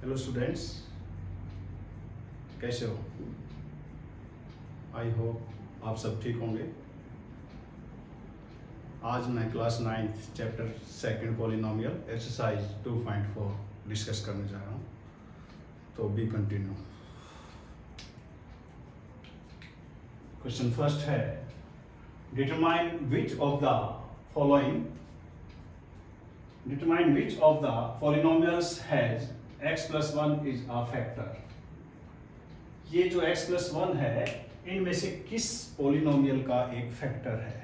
Hello students, कैसे हो? I hope आप सब ठीक होंगे। आज मैं class 9th chapter 2 polynomial exercise 2.4 discuss करने जा रहा हूँ, तो बी कंटिन्यू। क्वेश्चन फर्स्ट है, determine which of the following Determine which of the polynomials has x plus 1 is a factor। ये जो x plus 1 है, इनमें से किस पोलिनोमियल का एक फैक्टर है?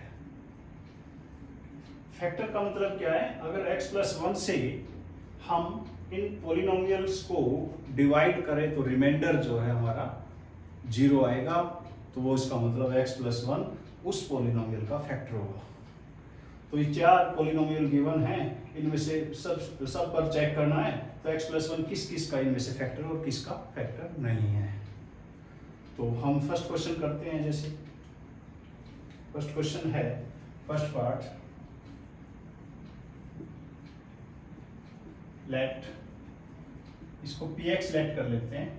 फैक्टर का मतलब क्या है? अगर x plus 1 से हम इन पोलिनोमियल्स को डिवाइड करें तो रिमाइंडर जो है हमारा 0 आएगा, तो वो इसका मतलब x plus 1 उस पोलिनोमियल का फैक्टर होगा। तो ये 4 पोलिनोमियल गिवन हैं, इनमें से सब पर चेक करना है तो x plus 1 किस किस का इनमें से फैक्टर और किसका फैक्टर नहीं है। तो हम फर्स्ट क्वेश्चन करते हैं। जैसे फर्स्ट क्वेश्चन है, फर्स्ट पार्ट, लेट, इसको px लेट कर लेते हैं,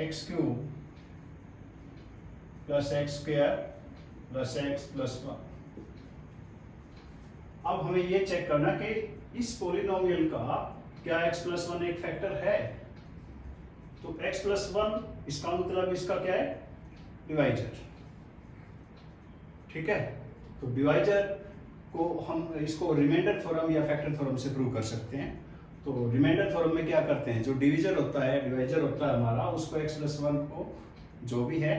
x³ plus x² plus x plus 1। अब हमें ये चेक करना कि इस पोलिनोमियल का क्या x plus 1 एक फैक्टर है। तो x plus 1 इसका मतलब इसका क्या है? डिवाइजर। ठीक है, तो डिवाइजर को हम इसको रिमाइंडर थ्योरम या फैक्टर थ्योरम से प्रूव कर सकते हैं। तो रिमाइंडर थ्योरम में क्या करते हैं, जो डिवीजर होता है, डिवाइजर होता है हमारा, उसको x plus 1 को जो भी है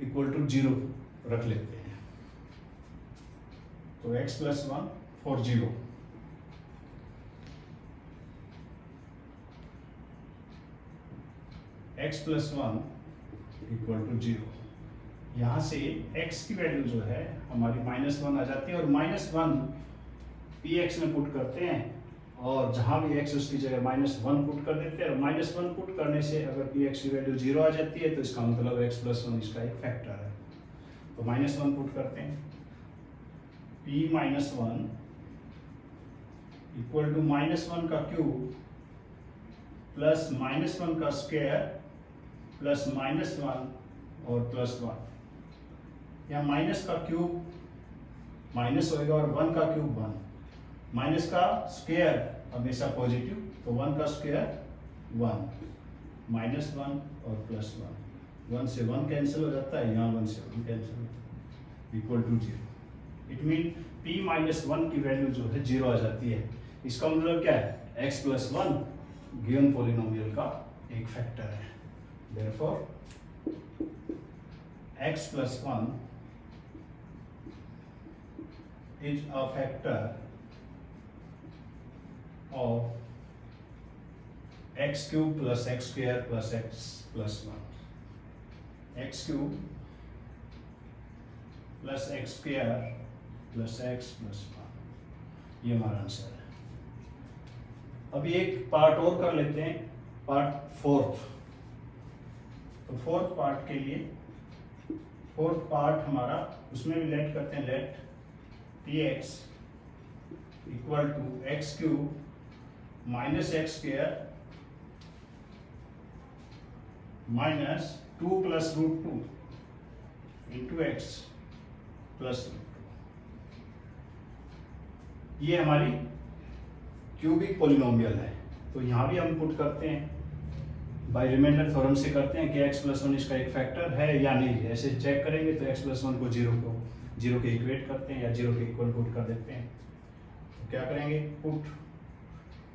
इक्वल टू 0 रख लेते हैं। तो x plus 1 for 0, x plus 1 equal to 0। यहाँ से x की वैल्यू जो है हमारी -1 आ जाती है, और -1 px में पुट करते हैं, और जहाँ भी x उसकी जगह -1 पुट कर देते हैं। और -1 पुट करने से अगर px की वैल्यू 0 आ जाती है तो इसका मतलब x plus 1 इसका एक फैक्टर है। तो -1 पुट करते हैं, p -1 इक्वल टू -1 का क्यूब प्लस -1 का स्क्वायर प्लस -1 और प्लस 1। यहाँ माइनस का क्यूब माइनस होएगा और 1 का क्यूब 1, माइनस का स्क्वायर हमेशा पॉजिटिव, तो 1 का स्क्वायर 1, -1 और प्लस 1, 1 से 1 कैंसिल हो जाता है, यहाँ 1 से 1 कैंसिल होता है, equal to 0। It mean p -1 की वैल्यू जो है 0 आ जाती है। इसका मतलब क्या है? x plus 1 गिवन पोलिनोमियल का एक फैक्टर है। Therefore x plus 1 is a factor of x³ plus x² plus x plus 1, x³ plus x² plus x plus 1, ये हमारा आंसर है। अभी एक पार्ट और कर लेते हैं, पार्ट फोर्थ। तो फोर्थ पार्ट के लिए, फोर्थ पार्ट हमारा, उसमें भी लेट करते हैं, let px equal to x³ minus x² minus 2 plus √2 into x plus √2। ये हमारी क्यूबिक पोलिनोमियल है। तो यहाँ भी हम पुट करते हैं, बाय रिमाइंडर थ्योरम से करते हैं कि x plus 1 इसका एक फैक्टर है या नहीं। ऐसे चेक करेंगे तो x plus 1 को 0 के इक्वेट करते हैं या 0 के इक्वल पुट कर देते हैं। तो क्या करेंगे, पुट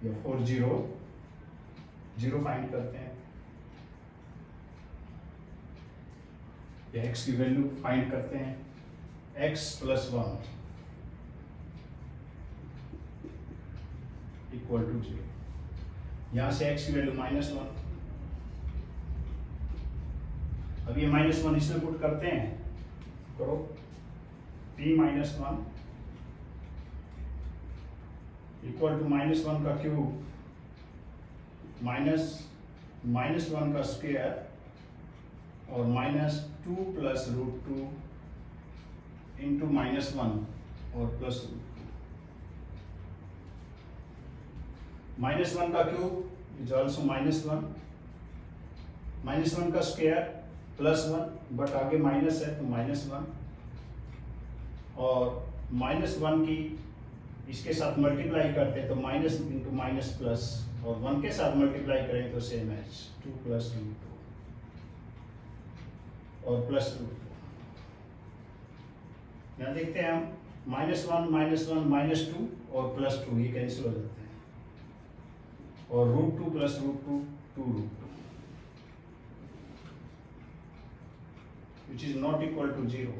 या फॉर 0 फाइंड करते हैं, या x की वैल्यू फाइंड करते हैं, x plus 1 इक्वल टू 0। यहाँ से x की वैल्यू -1, अब ये -1 इसमें पुट करते हैं, करो, p -1 इक्वल टू -1 का क्यूब माइनस -1 का स्क्वायर और -2 प्लस √2 इंटू -1 और प्लस √2। -1 का क्यूब इज ऑल्सो -1, -1 का स्क्वायर +1, बट आगे माइनस है तो -1, और -1 की इसके साथ मल्टीप्लाई करते हैं तो माइनस इंटू माइनस प्लस, और 1 के साथ मल्टीप्लाई करें तो सेम एज 2 + √2 और +√2। यहाँ देखते हैं हम -1 -1 -2 और +2 ये कैंसिल हो जाते हैं, और √2 + √2 2√2 which is not equal to 0।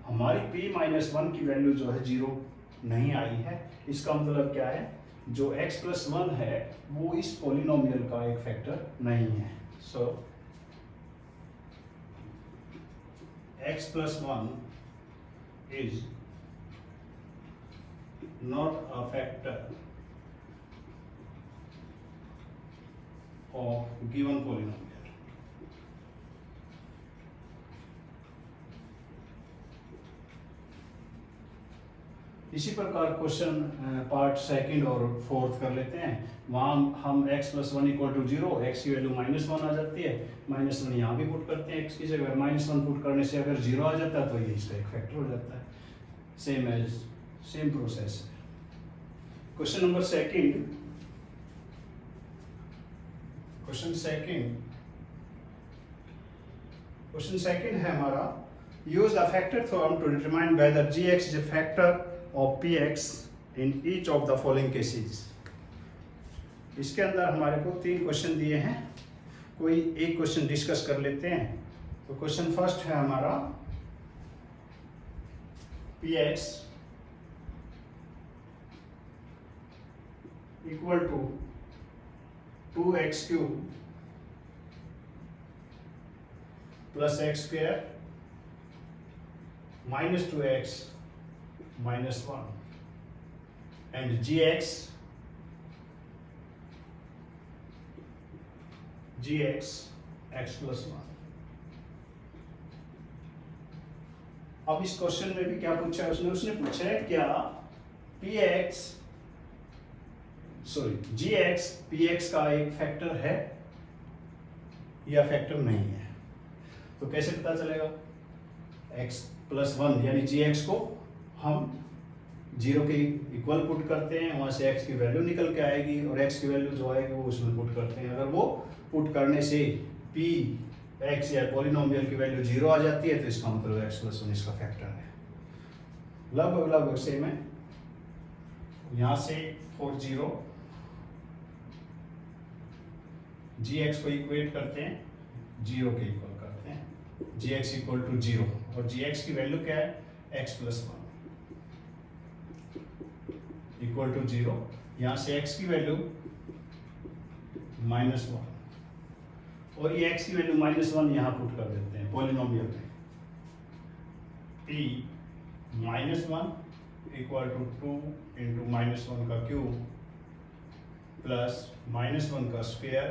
हमारी p-1 की वैल्यू जो है 0 नहीं आई है। इसका मतलब क्या है, जो x + 1 है वो इस पॉलिनोमियल का एक फैक्टर नहीं है। सो x + 1 is not a factor of given polynomial। इसी प्रकार क्वेश्चन पार्ट सेकंड और फोर्थ कर लेते हैं। वहाँ हम x + 1 = 0, x की वैल्यू -1 आ जाती है, -1 यहाँ भी पुट करते हैं x की जगह, -1 पुट करने से अगर 0 आ जाता है तो ये इसका एक फैक्टर हो जाता है। सेम प्रोसेस है। Question number second, question second है हमारा, use the factor theorem to determine whether gx is a factor of px in each of the following cases। इसके अंदर हमारे को 3 क्वेश्चन दिए हैं, कोई एक क्वेश्चन डिस्कस कर लेते हैं। तो क्वेश्चन फर्स्ट है हमारा, px = 2x³ + x² -2x -1 and gx x + 1। अब इस क्वेश्चन में भी क्या पूछा है उसने पूछा है क्या gx px का एक फैक्टर है या फैक्टर नहीं है। तो कैसे पता चलेगा, x + 1 यानी gx को हम 0 के इक्वल पुट करते हैं, वहां से x की वैल्यू निकल के आएगी, और x की वैल्यू जो आएगी वो उसमें पुट करते हैं। अगर वो पुट करने से px या पॉलिनोमियल की वैल्यू 0 आ जाती है तो इसका मतलब x + 1 इसका फैक्टर है। लगभग सेम है। यहाँ से 4 0 gx को इक्वेट करते हैं, 0 के इक्वल करते हैं, gx = 0, और gx की वैल्यू क्या है, x + 1 = 0। यहाँ से x की वैल्यू -1, और ये x की वैल्यू -1 यहाँ पुट कर देते हैं पॉलिनोमियल में। p -1 = 2 × -1 का क्यूब प्लस -1 का स्क्वायर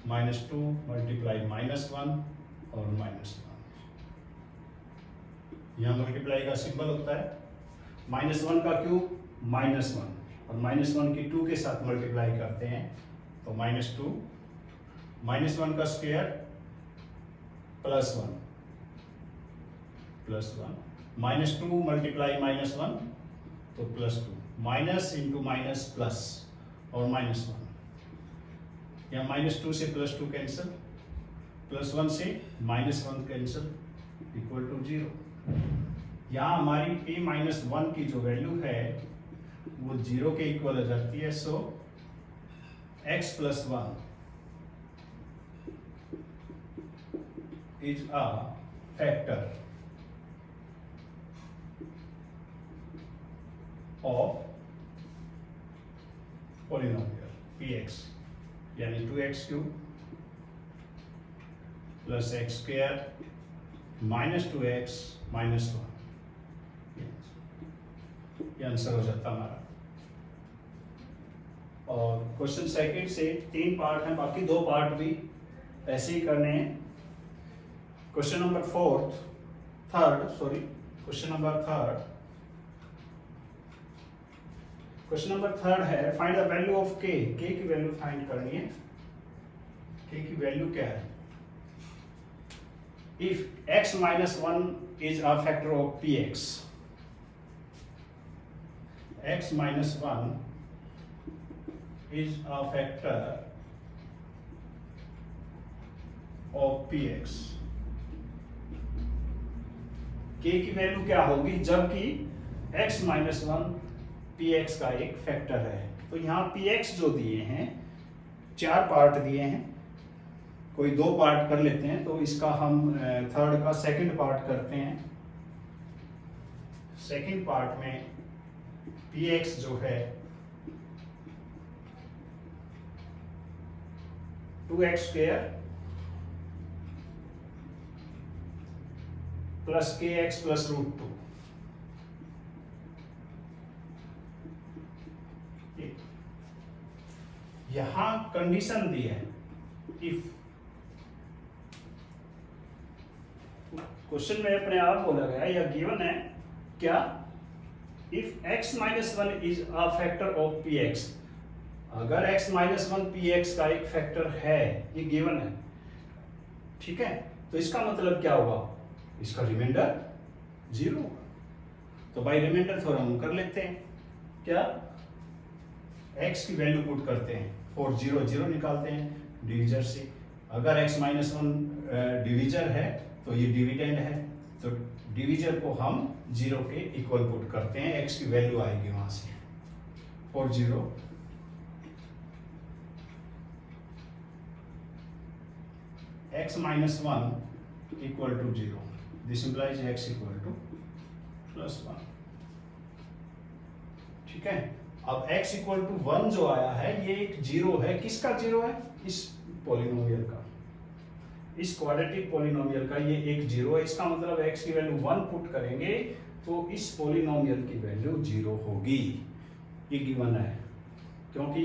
-2 × -1 और -1। यहाँ मल्टीप्लाई का सिंबल होता है, -1 का क्यूब -1, और -1 की 2 के साथ मल्टीप्लाई करते हैं तो -2, -1 का स्क्वायर +1 -2 × -1 तो +2, माइनस इंटू माइनस प्लस और -1। यहाँ -2 से +2 कैंसिल, +1 से -1 कैंसिल, = 0। यहाँ हमारी p-1 की जो वैल्यू है वो 0 के इक्वल हो जाती है। सो x + 1 is a factor of polynomial px, यानी 2x³ + x² -2x -1। ये आंसर हो जाता हमारा। और क्वेश्चन सेकंड से 3 पार्ट हैं, बाकी 2 पार्ट भी ऐसे ही करने हैं। Question number third question number third है फाइंड द वैल्यू ऑफ के की वैल्यू फाइंड करनी है। के की वैल्यू क्या है? If x minus 1 is a factor of px, x minus 1 is a factor of px, k की वैल्यू क्या होगी जबकि x माइनस 1 px का एक फैक्टर है। तो यहाँ px जो दिए हैं, 4 पार्ट दिए हैं, कोई 2 पार्ट कर लेते हैं। तो इसका हम थर्ड का सेकंड पार्ट करते हैं। सेकंड पार्ट में px जो है 2x square plus kx plus root 2। यहां कंडीशन दी है, इफ क्वेश्चन में अपने आप बोला गया या गिवन है क्या, if x minus 1 is a factor of px, अगर x माइनस 1 px का एक फैक्टर है, ये गिवन है, ठीक है, तो इसका मतलब क्या होगा, इसका रिमाइंडर 0 होगा। तो बाय रिमाइंडर थ्योरम कर लेते हैं, क्या x की वैल्यू पुट करते हैं, 4 0 0 निकालते हैं डिविजर से। अगर x माइनस 1 डिविजर है तो ये डिविडेंड है, तो डिविजर को हम 0 के इक्वल पुट करते हैं, x की वैल्यू आएगी वहां से 4 0 x minus 1 equal to 0, this implies x equal to plus 1, ठीक है। अब x इक्वल टू 1 जो आया है ये एक 0 है, किसका 0 है, इस पॉलिनोमियल का, इस क्वाड्रेटिक पॉलिनोमियल का ये एक 0 है। इसका मतलब x की वैल्यू 1 पुट करेंगे तो इस पॉलिनोमियल की वैल्यू 0 होगी, ये गिवन है, क्योंकि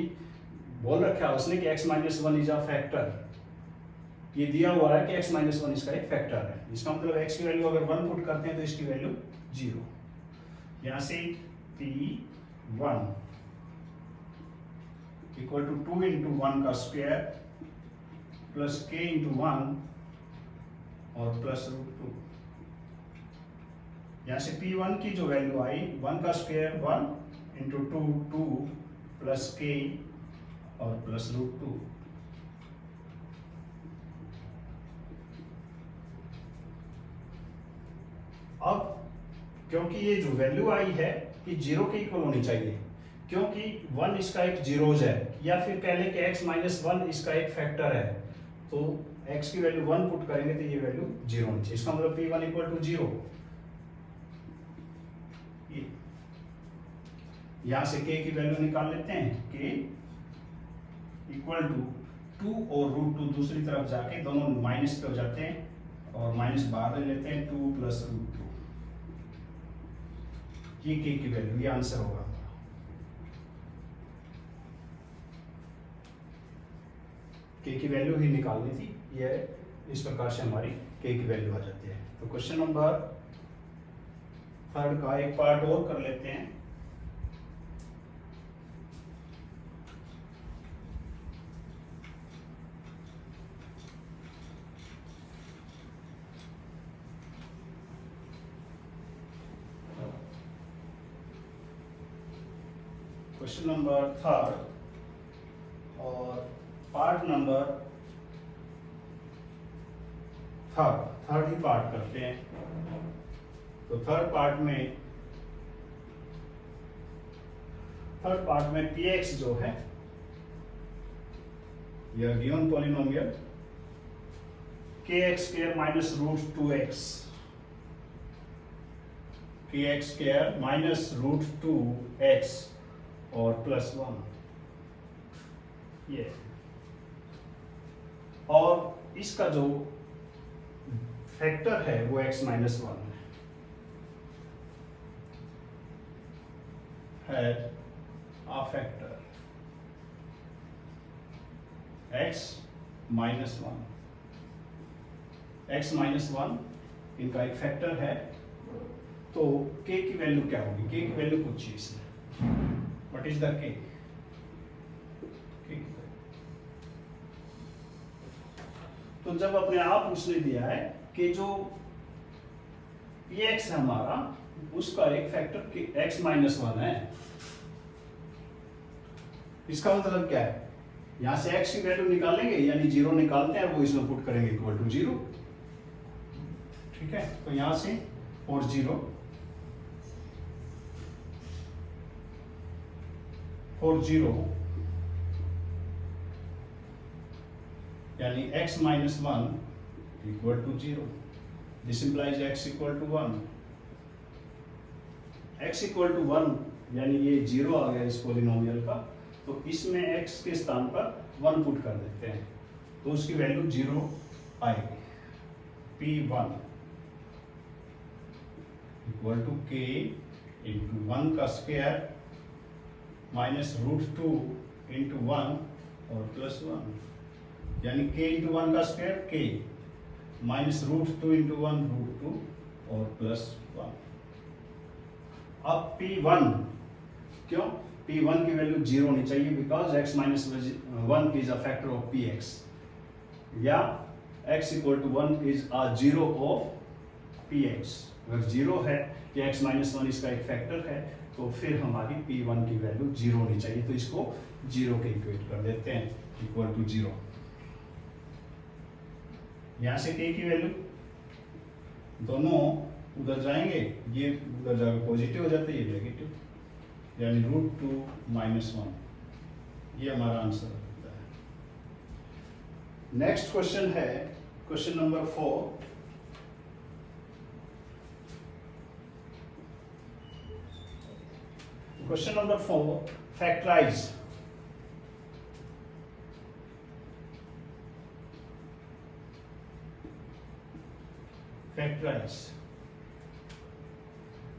बोल रखा है उसने कि x minus 1 is a factor, ये दिया हुआ है कि x माइनस 1 इसका एक फैक्टर है। इसका मतलब x की वैल्यू अगर 1 पुट करते हैं तो इसकी वैल्यू 0। यहां से p1 इक्वल टू 2 इंटू 1 का स्क्वायर प्लस k इंटू 1 और प्लस रूट 2। यहां से p1 की जो वैल्यू आई 1 का स्क्वायर 1 इंटू 2 2 प्लस k और प्लस रूट 2। अब क्योंकि ये जो वैल्यू आई है ये 0 के इक्वल होनी चाहिए, क्योंकि 1 इसका एक जीरोज है, या फिर कह लें कि x माइनस 1 इसका एक फैक्टर है, तो x की वैल्यू 1 पुट करेंगे तो ये वैल्यू 0 होनी चाहिए। इसका मतलब p1 इक्वल टू 0। यहां से k की वैल्यू निकाल लेते हैं, k इक्वल टू 2 और रूट 2 दूसरी तरफ जाके दोनों माइनस पे हो जाते हैं और माइनस बाहर ले लेते हैं, 2 प्लस रूट 2, ये k की वैल्यू, ये आंसर होगा। k की वैल्यू ही निकालनी थी, ये इस प्रकार से हमारी k की वैल्यू आ जाती है। तो क्वेश्चन नंबर थर्ड का एक पार्ट और कर लेते हैं। क्वेश्चन नंबर थर्ड और पार्ट नंबर थर्ड ही पार्ट करते हैं। तो थर्ड पार्ट में px जो है यह given polynomial kx square minus root 2x, kx square minus root 2x और प्लस 1, ये, और इसका जो फैक्टर है वो x माइनस 1 है, a फैक्टर x माइनस 1 इनका एक फैक्टर है। तो k की वैल्यू क्या होगी, k की वैल्यू पूछी इसने, व्हाट इज द के? तो जब अपने आप उसने दिया है कि जो px है हमारा, उसका एक फैक्टर x माइनस 1 है, इसका मतलब क्या है? यहां से x की वैल्यू निकालेंगे यानी 0 निकालते हैं, वो इसमें पुट करेंगे इक्वल टू 0। ठीक है, तो यहां से और 0 और 0 यानी x minus 1 equal to 0। This implies x equal to 1। x equal to 1 यानी ये 0 आ गया इस पोलिनोमियल का, तो इसमें x के स्थान पर 1 पुट कर देते हैं, तो उसकी वैल्यू 0 आएगी। p1 equal to k into 1 का स्क्वायर माइनस √2 इंटू 1 और प्लस 1, यानी k इंटू 1 का स्क्वायर k माइनस √2 इंटू 1 √2 और प्लस 1। अब p1 क्यों? p1 की वैल्यू 0 होनी चाहिए because x minus 1 is a factor of px, या x equal to 1 is a 0 of px। अगर 0 है या x माइनस 1 इसका एक फैक्टर है, तो फिर हमारी p1 की वैल्यू 0 होनी चाहिए, तो इसको 0 के इक्वेट कर देते हैं इक्वल टू 0। यहां से k की वैल्यू दोनों उधर जाएंगे, ये उधर जाकर पॉजिटिव हो जाते हैं, ये नेगेटिव, यानी √2 माइनस 1, ये हमारा आंसर होता है। नेक्स्ट क्वेश्चन है question number 4। Question number 4, factorise.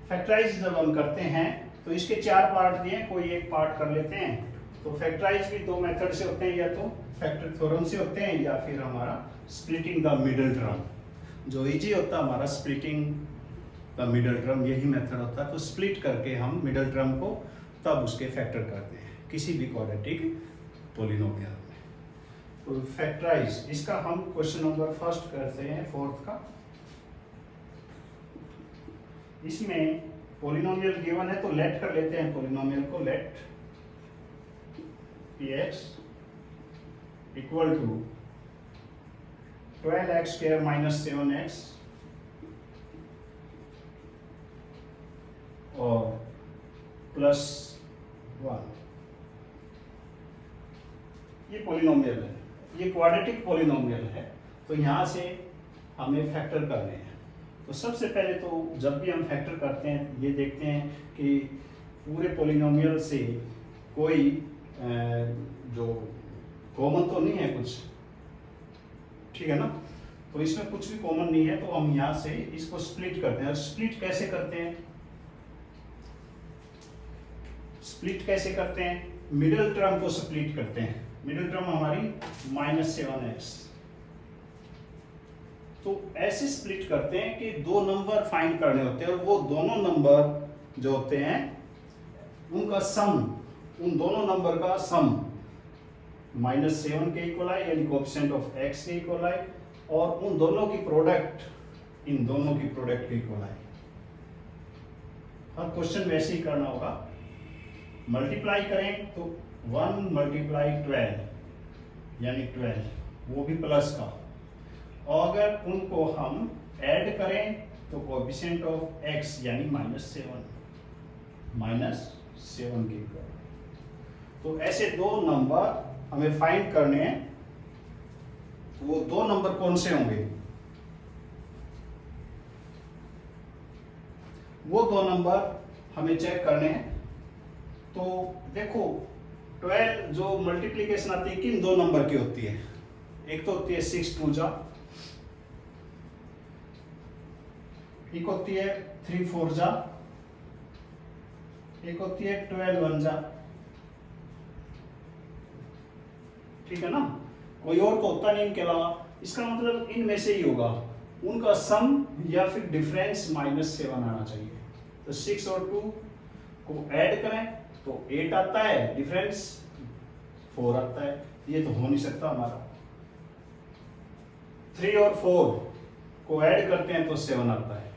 Factorise जब हम करते हैं तो इसके 4 पार्ट दिए, कोई एक पार्ट कर लेते हैं। तो फैक्टराइज भी 2 मेथड से होते हैं, या तो फैक्टर थ्योरम से होते हैं या फिर हमारा स्प्लिटिंग द मिडिल टर्म। जो इजी होता है हमारा स्प्लिटिंग द मिडिल टर्म, यही मेथड होता है। तो स्प्लिट करके हम मिडिल टर्म को तब उसके फैक्टर करते हैं किसी भी क्वाड्रेटिक पोलिनोमियल में। तो फैक्टराइज, इसका हम क्वेश्चन नंबर 1 करते हैं 4th का। इसमें पोलिनोमियल गिवन है, तो लेट कर लेते हैं पोलिनोमियल को। Let px equal to 12x square minus 7x और प्लस 1। ये पोलिनोमियल है, ये क्वाड्रेटिक पोलिनोमियल है, तो यहां से हमें फैक्टर करने हैं। तो सबसे पहले तो जब भी हम फैक्टर करते हैं, ये देखते हैं कि पूरे पोलिनोमियल से कोई जो कॉमन तो नहीं है कुछ, ठीक है ना। तो इसमें कुछ भी कॉमन नहीं है, तो हम यहाँ से इसको स्प्लिट करते हैं। स्प्लिट कैसे करते हैं? स्प्लिट कैसे करते हैं? मिडिल टर्म को स्प्लिट करते हैं। मिडिल टर्म हमारी -7x, तो ऐसे स्प्लिट करते हैं कि 2 नंबर फाइंड करने होते हैं, और वो दोनों नंबर जो होते हैं उनका सम, उन दोनों नंबर का सम -7 के इक्वल आए, यानी कोएफिशिएंट ऑफ x के इक्वल आए, और उन दोनों की प्रोडक्ट, इन दोनों की प्रोडक्ट के इक्वल आए। हर क्वेश्चन वैसे ही करना होगा। मल्टीप्लाई करें तो 1 × 12 यानी 12, वो भी प्लस का, और अगर उनको हम ऐड करें तो कोएफिशिएंट ऑफ x यानी -7 के इक्वल। तो ऐसे 2 नंबर हमें फाइंड करने हैं। तो वो 2 नंबर कौन से होंगे? वो 2 नंबर हमें चेक करने हैं। तो देखो 12 जो मल्टीप्लिकेशन आती है किन 2 नंबर की होती है? एक तो होती है 6 2 जा, एक होती है 3 4 जा, एक होती है 12 1 जा, ठीक है ना। कोई और तो होता नहीं इनके अलावा। इसका मतलब इनमें से ही होगा, उनका सम या फिर डिफरेंस -7 आना चाहिए। तो 6 और 2 को ऐड करें तो 8 आता है, डिफरेंस 4 आता है, ये तो हो नहीं सकता हमारा। 3 और 4 को ऐड करते हैं तो 7 आता है,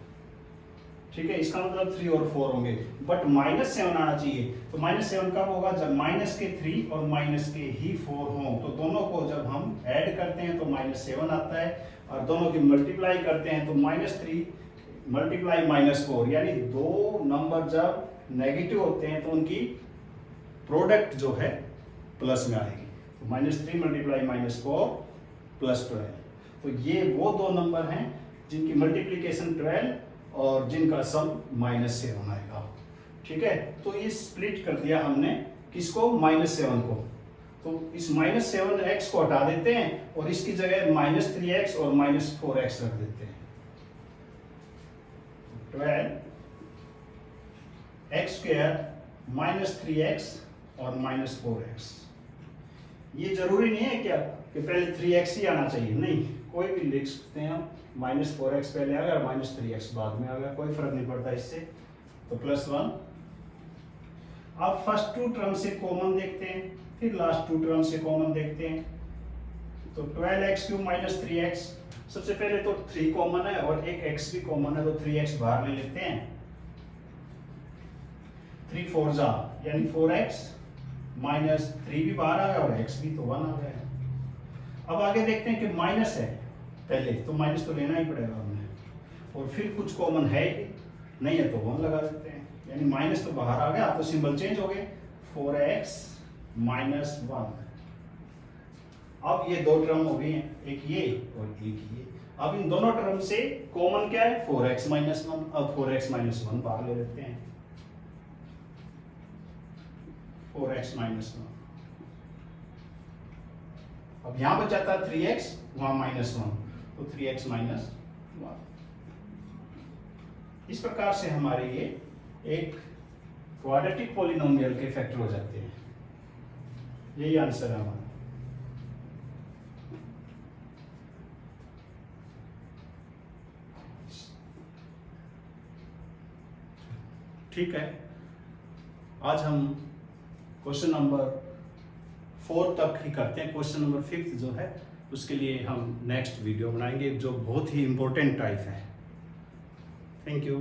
ठीक है, इसका मतलब 3 और 4 होंगे, बट -7 आना चाहिए। तो -7 कब होगा, जब माइनस के 3 और माइनस के ही 4 हों, तो दोनों को जब हम ऐड करते हैं तो -7 आता है, और दोनों की मल्टीप्लाई करते हैं तो -3 मल्टीप्लाई -4, यानी दो नंबर जब नेगेटिव होते हैं तो उनकी प्रोडक्ट जो है प्लस में आएगी। तो -3 मल्टीप्लाई -4 + 12, तो ये वो दो नंबर हैं जिनकी मल्टीप्लीकेशन 12 और जिनका सम -7 आएगा, ठीक है। तो ये स्प्लिट कर दिया हमने किसको, -7 को। तो इस -7x को हटा देते हैं और इसकी जगह -3x और -4x रख देते हैं। 12x² -3x और -4x। ये जरूरी नहीं है क्या कि पहले 3x ही आना चाहिए, नहीं, कोई भी लिख सकते हैं हम। -4x पहले आ गया और -3x बाद में आ गया, कोई फर्क नहीं पड़ता इससे। तो +1। अब फर्स्ट 2 टर्म से कॉमन देखते हैं, फिर लास्ट 2 टर्म से कॉमन देखते हैं। तो 12x³ -3x, सबसे पहले तो 3 कॉमन है और एक x भी कॉमन है, तो 3x बाहर ले लेते हैं। 3 4 जा यानी 4x, -3 भी बाहर आ गया और x भी, तो 1 आ गया। अब आगे देखते हैं कि माइनस है पहले, तो माइनस तो लेना ही पड़ेगा हमें, और फिर कुछ कॉमन है ही नहीं है तो 1 लगा देते हैं, यानी माइनस तो बाहर आ गया, तो सिंबल चेंज हो गए, 4x -1। अब ये दो टर्म हो गई हैं, एक ये और एक ये। अब इन दोनों टर्म से कॉमन क्या है, 4x -1। अब 4x -1 बाहर ले लेते हैं, 4x -1। अब यहां पर जाता है 3x, वहां -1, तो 3x -1। इस प्रकार से हमारे ये एक क्वाड्रेटिक पॉलिनोमियल के फैक्टर हो जाते हैं। यही आंसर है हमारा। ठीक है, आज हम क्वेश्चन नंबर 4 तक ही करते हैं। क्वेश्चन नंबर 5 जो है उसके लिए हम नेक्स्ट वीडियो बनाएंगे, जो बहुत ही इंपॉर्टेंट टाइप है। Thank you.